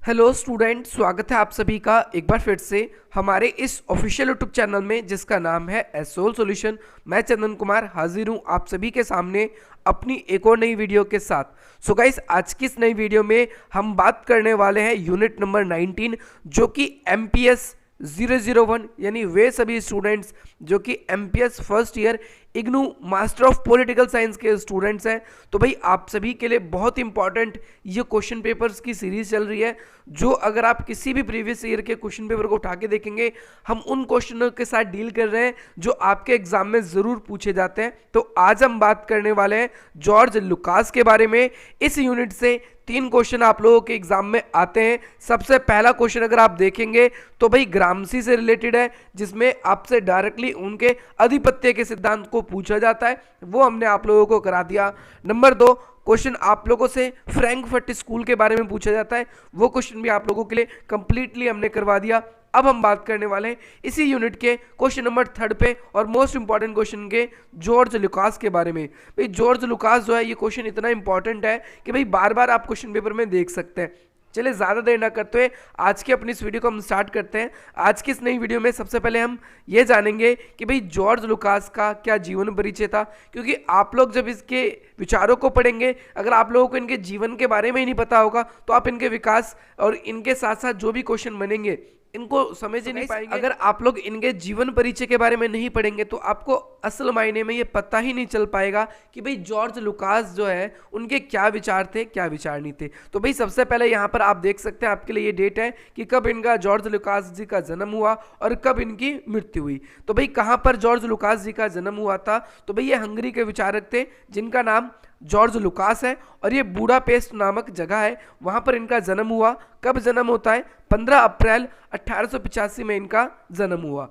Hello student, स्वागत है आप सभी का एक बार फिर से हमारे इस ऑफिशियल यूट्यूब चैनल में जिसका नाम है एसोल सॉल्यूशन। मैं चंदन कुमार हाजिर हूं आप सभी के सामने अपनी एक और नई वीडियो के साथ। सो गाइस, आज की इस नई वीडियो में हम बात करने वाले हैं यूनिट नंबर 19 जो कि MPS 001 यानी वे सभी स्टूडेंट्स जो कि MPS first year IGNOU master of political science के स्टूडेंट्स हैं। तो भाई आप सभी के लिए बहुत इंपॉर्टेंट ये क्वेश्चन पेपर्स की सीरीज चल रही है, जो अगर आप किसी भी प्रीवियस ईयर के क्वेश्चन पेपर को उठा के देखेंगे हम उन क्वेश्चनों के साथ डील कर रहे हैं जो आपके एग्जाम में जरूर पूछे जाते हैं। तो आज हम बात करने वाले हैं जॉर्ज लुकास के बारे में। इस यूनिट से 3 क्वेश्चन आप लोगों के एग्जाम में आते हैं। सबसे पहला क्वेश्चन अगर आप देखेंगे तो भाई ग्रामसी से रिलेटेड है, जिसमें आपसे डायरेक्टली उनके आधिपत्य के सिद्धांत को पूछा जाता है, वो हमने आप लोगों को करा दिया। नंबर 2 क्वेश्चन आप लोगों से फ्रैंकफर्ट स्कूल के बारे में पूछा जाता है, वो क्वेश्चन भी आप लोगों के लिए कंप्लीटली हमने करवा दिया। अब हम बात करने वाले हैं इसी यूनिट के क्वेश्चन नंबर 3 पे और मोस्ट इंपॉर्टेंट क्वेश्चन के जॉर्ज लुकास के बारे में। भाई जॉर्ज लुकास जो है ये क्वेश्चन इतना इंपॉर्टेंट है कि भाई बार बार आप क्वेश्चन पेपर में देख सकते हैं। चलिए ज़्यादा देर ना करते हुए आज की अपनी इस वीडियो को हम स्टार्ट करते हैं। आज की इस नई वीडियो में सबसे पहले हम ये जानेंगे कि भाई जॉर्ज लुकास का क्या जीवन परिचय था, क्योंकि आप लोग जब इसके विचारों को पढ़ेंगे, अगर आप लोगों को इनके जीवन के बारे में ही नहीं पता होगा तो आप इनके विकास और इनके साथ साथ जो भी क्वेश्चन बनेंगे इनको समझ ही नहीं पाएंगे। अगर आप लोग इनके जीवन परिचय के बारे में नहीं पढ़ेंगे तो आपको असल मायने में ये पता ही नहीं चल पाएगा कि भाई जॉर्ज लुकास जो है उनके क्या विचार थे, क्या विचार नहीं थे। तो भाई सबसे पहले यहाँ पर आप देख सकते हैं, आपके लिए ये डेट है कि कब इनका जॉर्ज लुकास जी का जन्म हुआ और कब इनकी मृत्यु हुई। तो भाई कहाँ पर जॉर्ज लुकास जी का जन्म हुआ था, तो भाई ये हंगरी के विचारक थे जिनका नाम जॉर्ज लुकास है और ये बूडापेस्ट नामक जगह है, वहां पर इनका जन्म हुआ। कब जन्म होता है? 15 अप्रैल 1885 में इनका जन्म हुआ।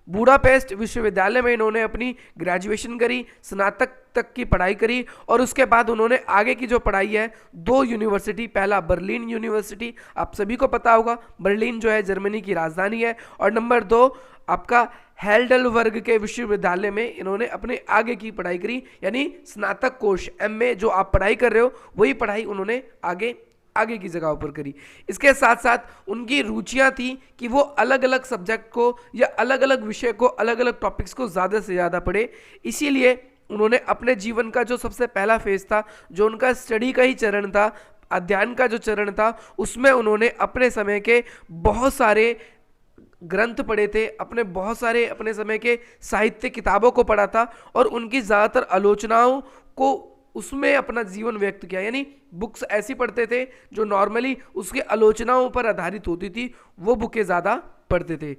बूडापेस्ट विश्वविद्यालय में इन्होंने अपनी ग्रेजुएशन करी, स्नातक तक की पढ़ाई करी और उसके बाद उन्होंने आगे की जो पढ़ाई है 2 यूनिवर्सिटी, पहला बर्लिन यूनिवर्सिटी, आप सभी को पता होगा बर्लिन जो है जर्मनी की राजधानी है, और नंबर 2 आपका हेल्डलबर्ग के विश्वविद्यालय में इन्होंने अपने आगे की पढ़ाई करी, यानी स्नातक कोर्स MA जो आप पढ़ाई कर रहे हो वही पढ़ाई उन्होंने आगे की जगहों पर करी। इसके साथ साथ उनकी रुचियां थी कि वो अलग अलग सब्जेक्ट को या अलग अलग विषय को, अलग अलग टॉपिक्स को ज़्यादा से ज़्यादा पढ़े। इसीलिए उन्होंने अपने जीवन का जो सबसे पहला फेज था, जो उनका स्टडी का ही चरण था, अध्ययन का जो चरण था, उसमें उन्होंने अपने समय के बहुत सारे ग्रंथ पढ़े थे, अपने समय के साहित्य किताबों को पढ़ा था और उनकी ज़्यादातर आलोचनाओं को उसमें अपना जीवन व्यक्त किया। यानी बुक्स ऐसी पढ़ते थे जो नॉर्मली उसके आलोचनाओं पर आधारित होती थी, वो बुकें ज़्यादा पढ़ते थे।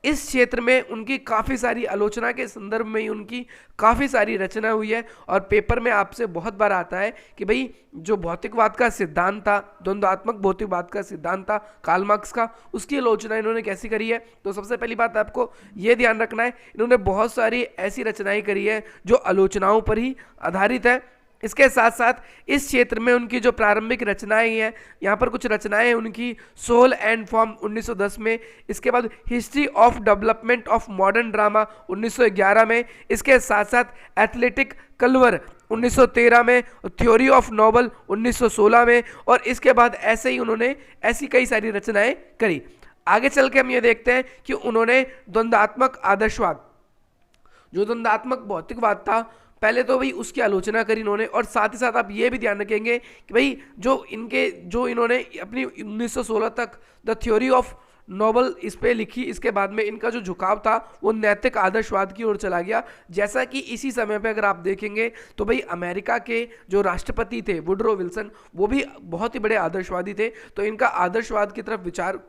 इस क्षेत्र में उनकी काफ़ी सारी आलोचना के संदर्भ में ही उनकी काफ़ी सारी रचना हुई है और पेपर में आपसे बहुत बार आता है कि भाई जो भौतिकवाद का सिद्धांत था, द्वंद्वात्मक भौतिकवाद का सिद्धांत था कार्ल मार्क्स का, उसकी आलोचना इन्होंने कैसी करी है। तो सबसे पहली बात आपको ये ध्यान रखना है, इन्होंने बहुत सारी ऐसी रचनाएं करी है जो आलोचनाओं पर ही आधारित है। इसके साथ साथ इस क्षेत्र में उनकी जो प्रारंभिक रचनाएं हैं, यहाँ पर कुछ रचनाएं हैं उनकी, सोल एंड फॉर्म 1910 में, इसके बाद history of development of modern drama 1911 में, इसके साथ साथ एथलेटिक कलवर 1913 में, थ्योरी ऑफ नॉवल 1916 में, और इसके बाद ऐसे ही उन्होंने ऐसी कई सारी रचनाएं करी। आगे चल के हम ये देखते हैं कि उन्होंने द्वंद्वात्मक आदर्शवाद, जो द्वंद्वात्मक भौतिकवाद था, पहले तो भाई उसकी आलोचना करी इन्होंने, और साथ ही साथ आप ये भी ध्यान रखेंगे कि भाई जो इन्होंने अपनी 1916 तक द थ्योरी ऑफ नॉवल इस पे लिखी, इसके बाद में इनका जो झुकाव था वो नैतिक आदर्शवाद की ओर चला गया। जैसा कि इसी समय पे अगर आप देखेंगे तो भाई अमेरिका के जो राष्ट्रपति थे वुडरो विल्सन, वो भी बहुत ही बड़े आदर्शवादी थे, तो इनका आदर्शवाद की तरफ विचार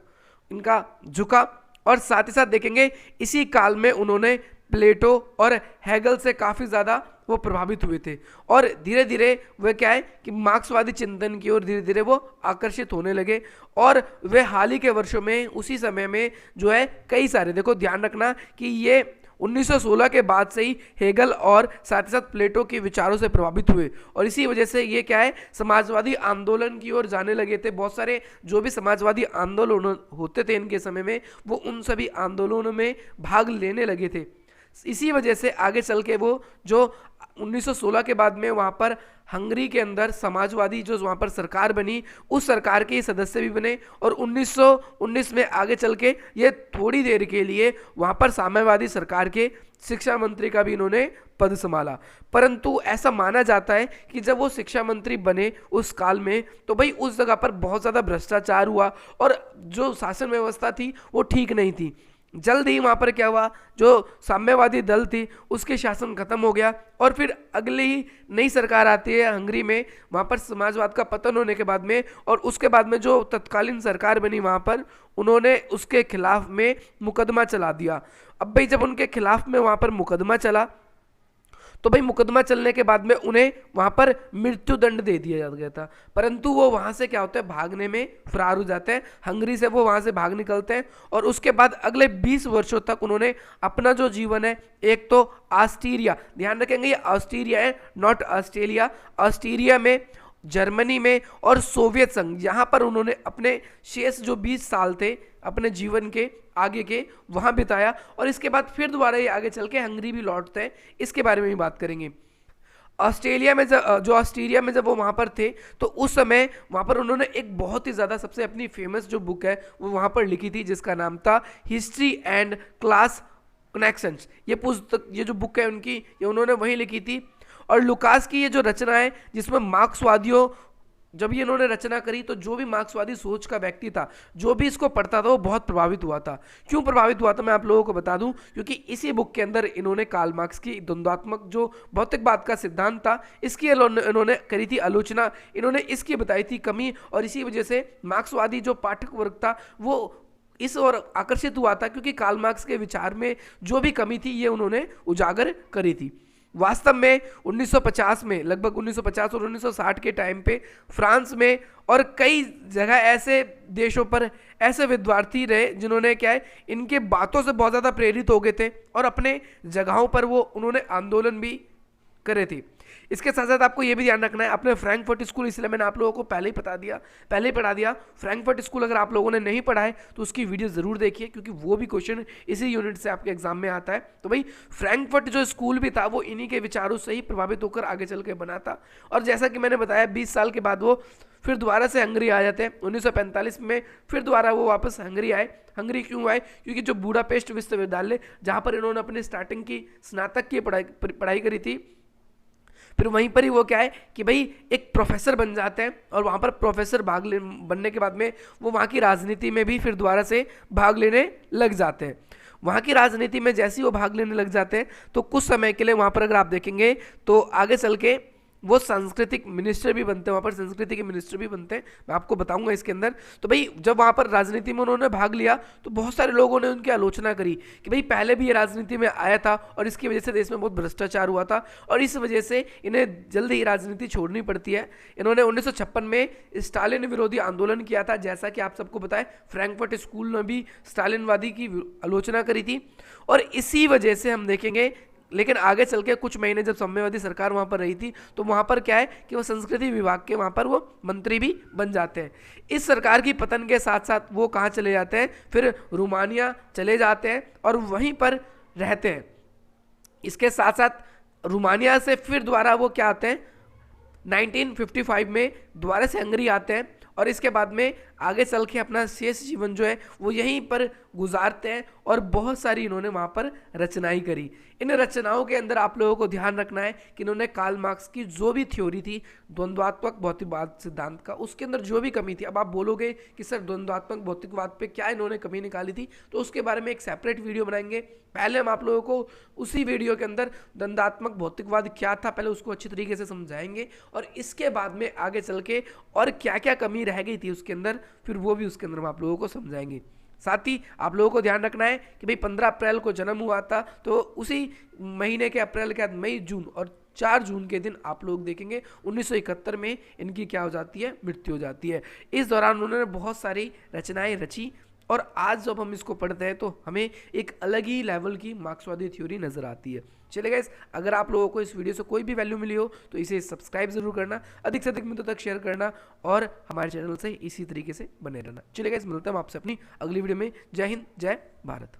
इनका झुका। और साथ ही साथ देखेंगे इसी काल में उन्होंने प्लेटो और हेगल से काफ़ी ज़्यादा वो प्रभावित हुए थे और धीरे धीरे वे क्या है कि मार्क्सवादी चिंतन की ओर धीरे धीरे वो आकर्षित होने लगे। और वे हाल ही के वर्षों में उसी समय में जो है कई सारे, देखो ध्यान रखना कि ये 1916 के बाद से ही हेगल और साथ ही साथ प्लेटो के विचारों से प्रभावित हुए और इसी वजह से ये क्या है समाजवादी आंदोलन की ओर जाने लगे थे। बहुत सारे जो भी समाजवादी आंदोलन होते थे इनके समय में, वो उन सभी आंदोलनों में भाग लेने लगे थे। इसी वजह से आगे चल के वो जो 1916 के बाद में वहाँ पर हंगरी के अंदर समाजवादी जो वहाँ पर सरकार बनी, उस सरकार के सदस्य भी बने और 1919 में आगे चल के ये थोड़ी देर के लिए वहाँ पर साम्यवादी सरकार के शिक्षा मंत्री का भी इन्होंने पद संभाला। परंतु ऐसा माना जाता है कि जब वो शिक्षा मंत्री बने उस काल में, तो भाई उस जगह पर बहुत ज़्यादा भ्रष्टाचार हुआ और जो शासन व्यवस्था थी वो ठीक नहीं थी। जल्द ही वहाँ पर क्या हुआ, जो साम्यवादी दल थी उसके शासन खत्म हो गया और फिर अगली ही नई सरकार आती है हंगरी में, वहाँ पर समाजवाद का पतन होने के बाद में, और उसके बाद में जो तत्कालीन सरकार बनी वहाँ पर उन्होंने उसके खिलाफ में मुकदमा चला दिया। अब भाई जब उनके खिलाफ में वहाँ पर मुकदमा चला तो भाई मुकदमा चलने के बाद में उन्हें वहां पर मृत्यु दंड दे दिया गया था। परंतु वो वहां से क्या होता है, भागने में फरार हो जाते हैं, हंगरी से वो वहां से भाग निकलते हैं और उसके बाद अगले 20 वर्षों तक उन्होंने अपना जो जीवन है, एक तो ऑस्ट्रिया, ध्यान रखेंगे ये ऑस्ट्रिया है नॉट ऑस्ट्रेलिया, ऑस्ट्रिया में, जर्मनी में और सोवियत संघ, यहाँ पर उन्होंने अपने शेष जो 20 साल थे अपने जीवन के आगे के वहाँ बिताया और इसके बाद फिर दोबारा ये आगे चल के हंगरी भी लौटते हैं। इसके बारे में भी बात करेंगे। ऑस्ट्रेलिया में जो ऑस्ट्रेलिया में जब वो वहाँ पर थे तो उस समय वहाँ पर उन्होंने एक बहुत ही ज़्यादा सबसे अपनी फेमस जो बुक है वो वहाँ पर लिखी थी, जिसका नाम था हिस्ट्री एंड क्लास कनेक्शंस। ये पुस्तक, ये जो बुक है उनकी, ये उन्होंने वहीं लिखी थी। और लुकास की ये जो रचना है जिसमें मार्क्सवादियों, जब ये इन्होंने रचना करी तो जो भी मार्क्सवादी सोच का व्यक्ति था, जो भी इसको पढ़ता था वो बहुत प्रभावित हुआ था। क्यों प्रभावित हुआ था मैं आप लोगों को बता दूं, क्योंकि इसी बुक के अंदर इन्होंने कार्ल मार्क्स की द्वंद्वात्मक जो भौतिकवाद का सिद्धांत था इसकी इन्होंने करी थी आलोचना, इन्होंने इसकी बताई थी कमी, और इसी वजह से मार्क्सवादी जो पाठक वर्ग था वो इस ओर आकर्षित हुआ था, क्योंकि कार्ल मार्क्स के विचार में जो भी कमी थी ये उन्होंने उजागर करी थी। वास्तव में 1950 में, लगभग 1950 और 1960 के टाइम पे फ्रांस में और कई जगह ऐसे देशों पर ऐसे विद्यार्थी रहे जिन्होंने क्या है, इनके बातों से बहुत ज़्यादा प्रेरित हो गए थे और अपने जगहों पर वो उन्होंने आंदोलन भी करे थे। इसके साथ साथ आपको ये भी ध्यान रखना है, आपने फ्रैंकफर्ट स्कूल, इसलिए मैंने आप लोगों को पहले ही पढ़ा दिया। फ्रैंकफर्ट स्कूल अगर आप लोगों ने नहीं पढ़ा है तो उसकी वीडियो ज़रूर देखिए, क्योंकि वो भी क्वेश्चन इसी यूनिट से आपके एग्जाम में आता है। तो भाई फ्रैंकफर्ट जो स्कूल भी था वो इन्हीं के विचारों से ही प्रभावित होकर आगे चल के बना था। और जैसा कि मैंने बताया 20 साल के बाद वो फिर दोबारा से हंगरी आ जाते हैं। 1945 में फिर दोबारा वो वापस हंगरी आए। हंगरी क्यों आए, क्योंकि जो बूडापेस्ट विश्वविद्यालय जहाँ पर इन्होंने अपनी स्टार्टिंग की स्नातक की पढ़ाई करी थी, फिर वहीं पर ही वो क्या है कि भाई एक प्रोफेसर बन जाते हैं और वहाँ पर प्रोफेसर बनने के बाद में वो वहाँ की राजनीति में भी फिर दोबारा से भाग लेने लग जाते हैं। वहाँ की राजनीति में जैसे ही वो भाग लेने लग जाते हैं तो कुछ समय के लिए वहाँ पर अगर आप देखेंगे तो आगे चल के वो सांस्कृतिक मिनिस्टर भी बनते हैं, वहाँ पर संस्कृति के मिनिस्टर भी बनते हैं, मैं आपको बताऊंगा इसके अंदर। तो भाई जब वहाँ पर राजनीति में उन्होंने भाग लिया तो बहुत सारे लोगों ने उनकी आलोचना करी कि भाई पहले भी ये राजनीति में आया था और इसकी वजह से देश में बहुत भ्रष्टाचार हुआ था और इस वजह से इन्हें जल्द ही राजनीति छोड़नी पड़ती है। इन्होंने 1956 में स्टालिन विरोधी आंदोलन किया था, जैसा कि आप सबको बताएं फ्रैंकफर्ट स्कूल ने भी स्टालिनवादी की आलोचना करी थी। और इसी वजह से हम देखेंगे, लेकिन आगे चल के कुछ महीने जब साम्यवादी सरकार वहाँ पर रही थी तो वहाँ पर क्या है कि वो संस्कृति विभाग के वहाँ पर वो मंत्री भी बन जाते हैं। इस सरकार की पतन के साथ साथ वो कहाँ चले जाते हैं, फिर रोमानिया चले जाते हैं और वहीं पर रहते हैं। इसके साथ साथ रोमानिया से फिर दोबारा वो क्या आते हैं, 1955 में दोबारा से हंगरी आते हैं और इसके बाद में आगे चल के अपना शेष जीवन जो है वो यहीं पर गुजारते हैं और बहुत सारी इन्होंने वहाँ पर रचनाएं करी। इन रचनाओं के अंदर आप लोगों को ध्यान रखना है कि इन्होंने कार्ल मार्क्स की जो भी थ्योरी थी द्वंद्वात्मक भौतिकवाद सिद्धांत का, उसके अंदर जो भी कमी थी, अब आप बोलोगे कि सर द्वंद्वात्मक भौतिकवाद पे क्या इन्होंने कमी निकाली थी, तो उसके बारे में एक सेपरेट वीडियो बनाएंगे। पहले हम आप लोगों को उसी वीडियो के अंदर द्वंद्वात्मक भौतिकवाद क्या था पहले उसको अच्छी तरीके से समझाएंगे और इसके बाद में आगे चल के और क्या क्या कमी रह गई थी उसके अंदर, फिर वो भी उसके अंदर हम आप लोगों को समझाएंगे। साथ ही आप लोगों को ध्यान रखना है कि भाई 15 अप्रैल को जन्म हुआ था, तो उसी महीने के अप्रैल के बाद मई, जून और 4 जून के दिन आप लोग देखेंगे 1971 में इनकी क्या हो जाती है, मृत्यु हो जाती है। इस दौरान उन्होंने बहुत सारी रचनाएं रची और आज जब हम इसको पढ़ते हैं तो हमें एक अलग ही लेवल की मार्क्सवादी थ्योरी नजर आती है। चलिए गाइस, अगर आप लोगों को इस वीडियो से कोई भी वैल्यू मिली हो तो इसे सब्सक्राइब जरूर करना, अधिक से अधिक मित्रों तक शेयर करना और हमारे चैनल से इसी तरीके से बने रहना। चलिए गाइस, मिलते हैं आपसे अपनी अगली वीडियो में। जय हिंद, जय भारत।